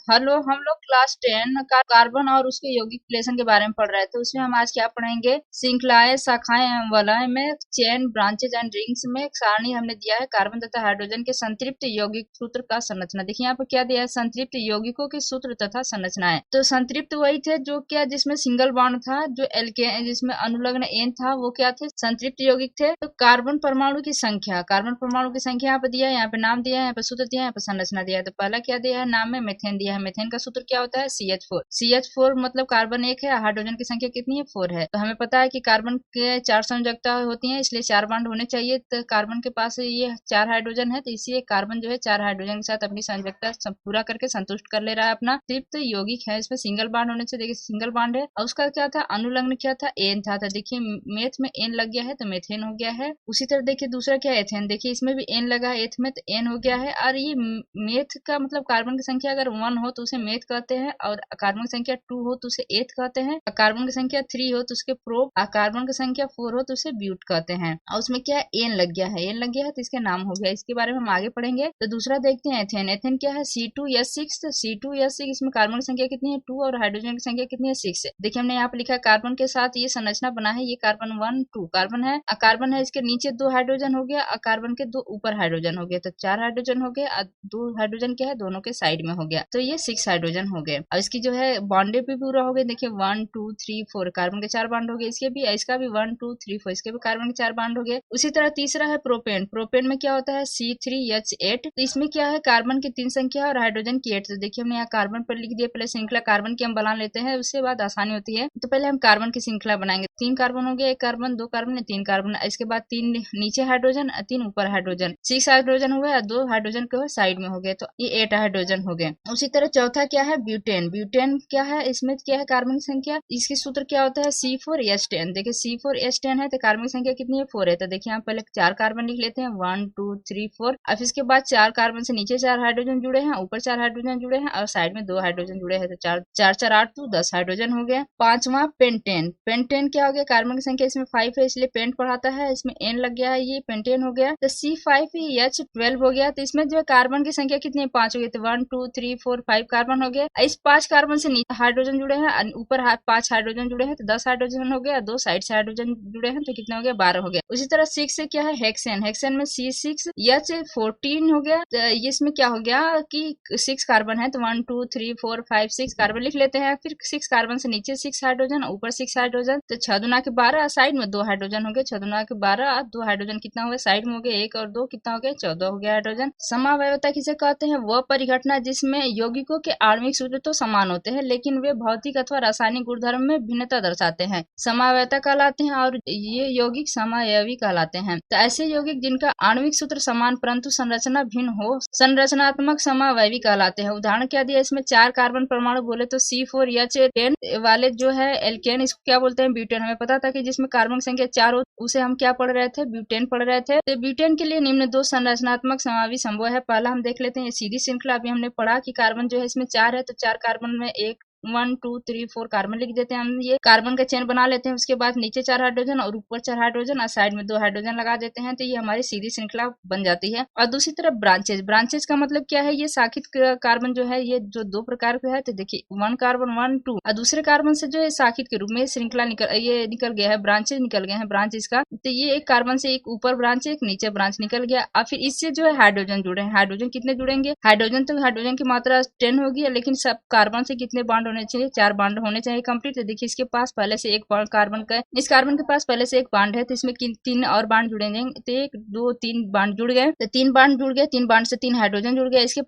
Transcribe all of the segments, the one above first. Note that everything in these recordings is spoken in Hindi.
हेलो, हम लोग क्लास 10 का कार्बन और उसके यौगिक रिलेशन के बारे में पढ़ रहे थे। उसमें हम आज क्या पढ़ेंगे? श्रृंखलाएं, शाखाएं एवं वलय में चेन, ब्रांचेज एंड रिंग्स में एक सारणी हमने दिया है कार्बन तथा हाइड्रोजन के संतृप्त यौगिक सूत्र का संरचना। देखिए यहाँ पर क्या दिया है? संतृप्त यौगिकों के सूत्र तथा संरचनाएं। तो संतृप्त वही थे जो क्या जिसमें सिंगल बॉन्ड था, जो एल्केन जिसमें अनुलग्न एन था, वो क्या थे? संतृप्त यौगिक थे। तो कार्बन परमाणु की संख्या, कार्बन परमाणु की संख्या यहाँ पे दिया है, यहाँ पे नाम दिया है, यहाँ पे सूत्र दिया है, यहाँ पे संरचना दिया है। तो पहला क्या दिया है? नाम में मेथेन दिया है। मेथेन का सूत्र क्या होता है? CH4। CH4 मतलब कार्बन एक है, हाइड्रोजन की संख्या कितनी है? 4 है। तो हमें पता है कि कार्बन के 4 संयोजकता होती है, इसलिए 4 बॉन्ड होने चाहिए। तो कार्बन के पास ये 4 हाइड्रोजन है, तो इसलिए कार्बन जो है 4 हाइड्रोजन के साथ अपनी संयोजकता पूरा करके संतुष्ट कर ले रहा है अपना। तृप्त यौगिक है, इसमें सिंगल बॉन्ड होने से, देखिए सिंगल बॉन्ड है। और उसका क्या था? अनुलग्न क्या था? एन था। तो देखिए मेथ में एन लग गया है, तो मेथेन हो गया है। उसी तरह देखिए दूसरा क्या है? एथेन। देखिए इसमें भी एन लगा है, एथ में, तो एन हो गया है। और ये मेथ का मतलब कार्बन की संख्या अगर 1 हो तो उसे मेथ कहते हैं, और कार्बन की संख्या 2 हो तो उसे एथ कहते हैं, और कार्बन की संख्या 3 हो तो उसके प्रोप, और कार्बन की संख्या 4 हो तो उसे ब्यूट कहते हैं। और उसमें क्या है? एन लग गया है, एन लग गया है तो इसका नाम हो गया। इसके बारे में हम आगे पढ़ेंगे। तो दूसरा देखते हैं एथेन। एथेन क्या है? C2H6। तो C2H6 इसमें कार्बन की संख्या कितनी है? 2, और हाइड्रोजन की संख्या कितनी है? 6 है। देखिए हमने यहाँ पे लिखा है कार्बन के साथ ये संरचना बना है, ये कार्बन 1 2 कार्बन है, कार्बन है, इसके नीचे 2 हाइड्रोजन हो गया, और कार्बन के 2 ऊपर हाइड्रोजन हो गया, तो 4 हाइड्रोजन हो गए, और 2 हाइड्रोजन क्या है? दोनों के साइड में हो गया, तो ये 6 हाइड्रोजन हो गए। अब इसकी जो है बॉन्डे भी पूरा हो गए। देखिए 1 2 3 4 कार्बन के 4 बॉन्ड हो गए, इसके भी, इसका भी 1 2 3 4, इसके भी कार्बन के 4 बॉन्ड हो गए। उसी तरह तीसरा है प्रोपेन। प्रोपेन में क्या होता है? C3H8। तो इसमें क्या है? कार्बन की 3 संख्या और हाइड्रोजन की 8। तो देखिए हमने यहाँ कार्बन पर लिख दिया, पहले श्रृंखला कार्बन की हम बना लेते हैं, उसके बाद आसानी होती है। तो पहले हम कार्बन की श्रृंखला बनाएंगे। 3 कार्बन हो गया, 1 कार्बन, 2 कार्बन, 3 कार्बन, इसके बाद 3 नीचे हाइड्रोजन, 3 ऊपर हाइड्रोजन, 6 हाइड्रोजन हो गया, 2 हाइड्रोजन के साइड में हो गए, तो ये 8 हाइड्रोजन हो गए। उसी तरह चौथा क्या है? ब्यूटेन। ब्यूटेन क्या है? इसमें क्या है? कार्बन की संख्या, इसकी सूत्र क्या होता है? C4H10। देखिए C4H10 है तो कार्बन की संख्या कितनी है? 4 है। तो देखिए हम पहले 4 कार्बन लिख लेते हैं, 1 2 3 4। अब इसके बाद 4 कार्बन से नीचे 4 हाइड्रोजन जुड़े हैं, ऊपर 4 हाइड्रोजन जुड़े हैं, और साइड में 2 हाइड्रोजन जुड़े हैं, तो 4 4 4 8 2 10 हाइड्रोजन हो गया। पांचवा पेंटेन। पेंटेन क्या हो गया? कार्बन की संख्या इसमें 5 है, इसलिए पेंट पढ़ाता है, इसमें एन लग गया है, ये पेंटेन हो गया। तो C5H12 हो गया। तो इसमें जो है कार्बन की संख्या कितनी है? 5 हो गई, तो 1 2 3 4 5 कार्बन हो गया। इस 5 कार्बन से नीचे हाइड्रोजन जुड़े हैं, ऊपर 5 हाइड्रोजन जुड़े हैं, तो 10 हाइड्रोजन हो गया, 2 साइड से हाइड्रोजन जुड़े हैं, तो कितना हो गया? 12 हो गया। उसी तरह 6 से क्या है? हेक्सेन। हेक्सेन में C6H14 हो गया। तो इसमें क्या हो गया कि 6 कार्बन है, तो 1 2 3 4 5 6 कार्बन लिख लेते हैं। फिर 6 कार्बन से नीचे 6 हाइड्रोजन, ऊपर 6 हाइड्रोजन, तो 6 दूना के 12, साइड में 2 हाइड्रोजन हो गए, 6 दूना के 12, और 2 हाइड्रोजन कितना हो गया? साइड में हो गया, 1 और 2 कितना हो गया? 14 हो गया हाइड्रोजन। समावयवता किसे कहते हैं? वह परिघटना जिसमें यौगिकों के आणविक सूत्र तो समान होते हैं, लेकिन वे भौतिक अथवा रासायनिक गुणधर्म में भिन्नता दर्शाते हैं, समावयवता कहलाते हैं, और ये यौगिक समावयवी कहलाते हैं। तो ऐसे यौगिक जिनका आणविक सूत्र समान परंतु संरचना भिन्न हो, संरचनात्मक समावयवी कहलाते हैं। उदाहरण क्या दिया इसमें? 4 कार्बन परमाणु बोले तो C4H10 वाले जो है एल्केन, इसको क्या बोलते हैं? ब्यूटेन। हमें पता था कि जिसमें कार्बन की संख्या 4 हो उसे हम क्या पढ़ रहे थे? ब्यूटेन पढ़ रहे थे। तो ब्यूटेन के लिए निम्न 2 संरचनात्मक समावयवी संभव है। पहला हम देख लेते हैं, सीधी श्रृंखला। अभी हमने पढ़ा कि कार्बन जो है इसमें 4 है, तो 4 कार्बन में 1 2 3 4 कार्बन लिख देते हैं हम, ये कार्बन का चेन बना लेते हैं। उसके बाद नीचे 4 हाइड्रोजन और ऊपर 4 हाइड्रोजन, और साइड में 2 हाइड्रोजन लगा देते हैं, तो ये हमारी सीधी श्रृंखला बन जाती है। और दूसरी तरफ ब्रांचेज। ब्रांचेज का मतलब क्या है? ये शाखित कार्बन जो है, ये जो 2 प्रकार का है, तो देखिए 1 कार्बन 1 2, और दूसरे कार्बन से जो है शाखित के रूप में श्रृंखला निकल गया है, ब्रांचेज निकल गए हैं ब्रांचेज का। तो ये एक कार्बन से एक ऊपर ब्रांच, एक नीचे ब्रांच निकल गया, और फिर इससे जो है हाइड्रोजन जुड़े हैं। हाइड्रोजन कितने जुड़ेंगे? हाइड्रोजन तो हाइड्रोजन की मात्रा 10 होगी, लेकिन सब कार्बन से कितने बॉन्ड होने चाहिए? 4 बॉन्ड होने चाहिए कंप्लीट। तो देखिए इसके पास पहले से एक बॉन्ड कार्बन का, इस कार्बन के पास पहले से एक बॉन्ड है, तो इसमें 3 और बॉन्ड जुड़ेंगे, तो 1 2 3 बॉन्ड जुड़ गए, तो 3 बॉन्ड जुड़ गए, 3 बॉन्ड से 3 हाइड्रोजन जुड़ गया। इसके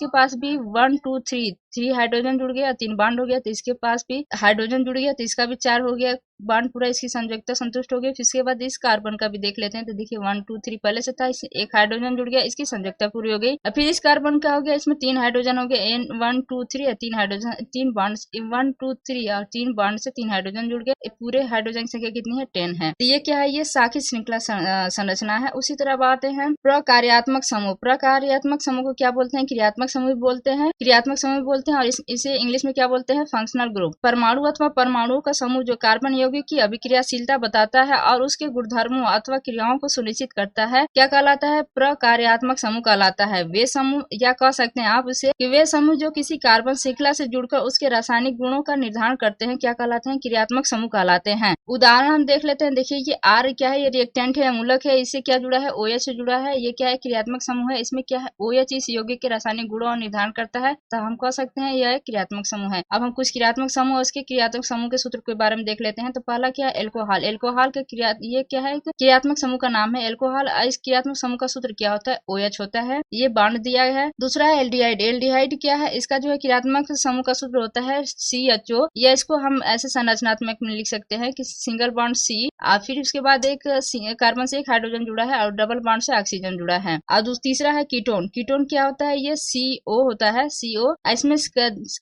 पास भी 1 2 3 हाइड्रोजन जुड़ गया, 3 बॉन्ड हो गया, तो इसके पास भी हाइड्रोजन जुड़ गया, तो इसका भी 4 हो गया बॉन्ड, पूरा इसकी संयोजकता संतुष्ट हो गई। फिर इसके बाद इस कार्बन का भी देख लेते हैं, तो देखिए 1 2 3 पहले से था, इस एक हाइड्रोजन जुड़ गया, इसकी संयोजकता पूरी हो गई। और फिर इस कार्बन का हो गया, इसमें 3 हाइड्रोजन हो गए, 1 2 3 और 3 हाइड्रोजन, 3 बॉन्ड, 1 2 3 और 3 बॉन्ड से 3 हाइड्रोजन जुड़ गए। पूरे हाइड्रोजन की संख्या कितनी है? 10 है। तो ये क्या है? ये शाखित श्रृंखला संरचना है। उसी तरह अब आते हैं प्रकार्यात्मक समूह। प्रकार्यात्मक समूह को क्या बोलते हैं? क्रियात्मक समूह बोलते हैं, क्रियात्मक समूह बोलते हैं, और इसे इंग्लिश में क्या बोलते हैं? Functional group. परमाणु अथवा परमाणुओं का समूह जो कार्बन यौगिक की अभिक्रियाशीलता बताता है और उसके गुणधर्मों अथवा क्रियाओं को सुनिश्चित करता है। क्या कहलाता है? प्रकार्यात्मक समूह कहलाता है। वे समूह, या कह सकते हैं आप उसे कि वे समूह जो किसी कार्बन श्रृंखला से जुड़कर उसके रासायनिक गुणों का निर्धारण करते हैं, क्या कहलाते हैं? क्रियात्मक समूह कहलाते हैं। उदाहरण हम देख लेते हैं। देखिए ये R क्या है? ये रिएक्टेंट है, मूलक है। इससे क्या जुड़ा है? OH से जुड़ा है। ये क्या है? क्रियात्मक समूह है। इसमें क्या है? OH इस यौगिक के रासायनिक गुणों का निर्धारण करता है, तो हम कह सकते हैं यह क्रियात्मक समूह है। अब हम कुछ क्रियात्मक समूह और इसके क्रियात्मक समूह के सूत्र के बारे में देख लेते हैं। तो पहला क्या है? एल्कोहल। एल्कोहल का ये क्या है? क्रियात्मक समूह का नाम है एल्कोहल। इस क्रियात्मक समूह का सूत्र क्या होता है? OH होता है। ये बांड दिया है। दूसरा है एल्डिहाइड। एल्डिहाइड क्या है? इसका जो है क्रियात्मक समूह का सूत्र होता है CHO, या इसको हम ऐसे संरचनात्मक में लिख सकते हैं कि सिंगल बॉन्ड C, और फिर उसके बाद एक कार्बन से एक हाइड्रोजन जुड़ा है और डबल बॉन्ड से ऑक्सीजन जुड़ा है। और तीसरा है कीटोन। कीटोन क्या होता है? ये CO होता है, CO। इसमें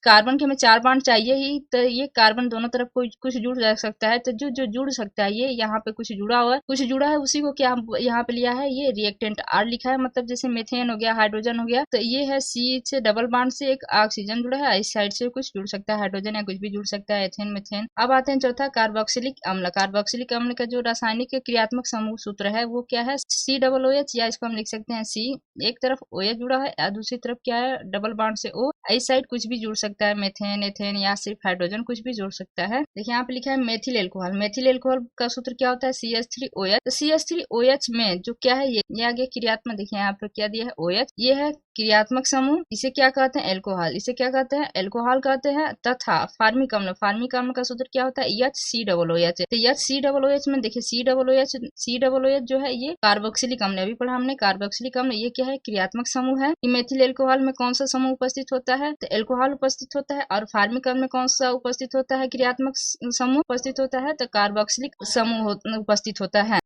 कार्बन के हमें 4 बॉन्ड चाहिए ही, तो ये कार्बन दोनों तरफ कुछ जुड़ जा सकता है। तो जो जो जुड़ सकता है, ये यहाँ पे कुछ जुड़ा हुआ है, कुछ जुड़ा है, उसी को क्या हम यहाँ पे लिया है? ये रिएक्टेंट R लिखा है। मतलब जैसे मेथेन हो गया, हाइड्रोजन हो गया, तो ये है C से डबल बॉन्ड से एक ऑक्सीजन जुड़ा है। इस साइड से कुछ जुड़ सकता है, हाइड्रोजन या कुछ भी जुड़ सकता है, एथेन, मेथेन। अब आते हैं चौथा, कार्बोक्सिलिक अम्ल। कार्बोक्सिलिक अम्ल का जो रासायनिक क्रियात्मक समूह सूत्र है वो क्या है? COOH, या इसको हम लिख सकते हैं C। एक तरफ OH जुड़ा है और दूसरी तरफ क्या है? डबल बॉन्ड से O। इस साइड कुछ भी जुड़ सकता है, मेथेन, एथेन या सिर्फ हाइड्रोजन, कुछ भी जुड़ सकता है। देखिए यहाँ पे लिखा है मेथिल एल्कोहल। मेथिल एल्कोहल का सूत्र क्या होता है? CH3OH। तो CH3OH में जो क्या है, ये आगे क्रियात्मक, देखिए यहाँ पे क्या दिया है? OH। ये है क्रियात्मक समूह। इसे क्या कहते हैं? एल्कोहल। इसे क्या कहते हैं? एल्कोहल कहते हैं। तथा फार्मिक अम्ल। फार्मिक अम्ल का सूत्र क्या होता है? HCOOH। तो HCOOH में देखिए COOH जो है ये कार्बोक्सिलिक अम्ल। अभी पढ़ा हमने कार्बोक्सिलिक अम्ल। ये क्या है? क्रियात्मक समूह है। मेथिल एल्कोहल में कौन सा समूह उपस्थित होता है? तो एल्कोहल उपस्थित होता है। और फार्मिक अम्ल में कौन सा उपस्थित होता है? क्रियात्मक समूह उपस्थित होता है, तो कार्बोक्सिलिक समूह उपस्थित होता है।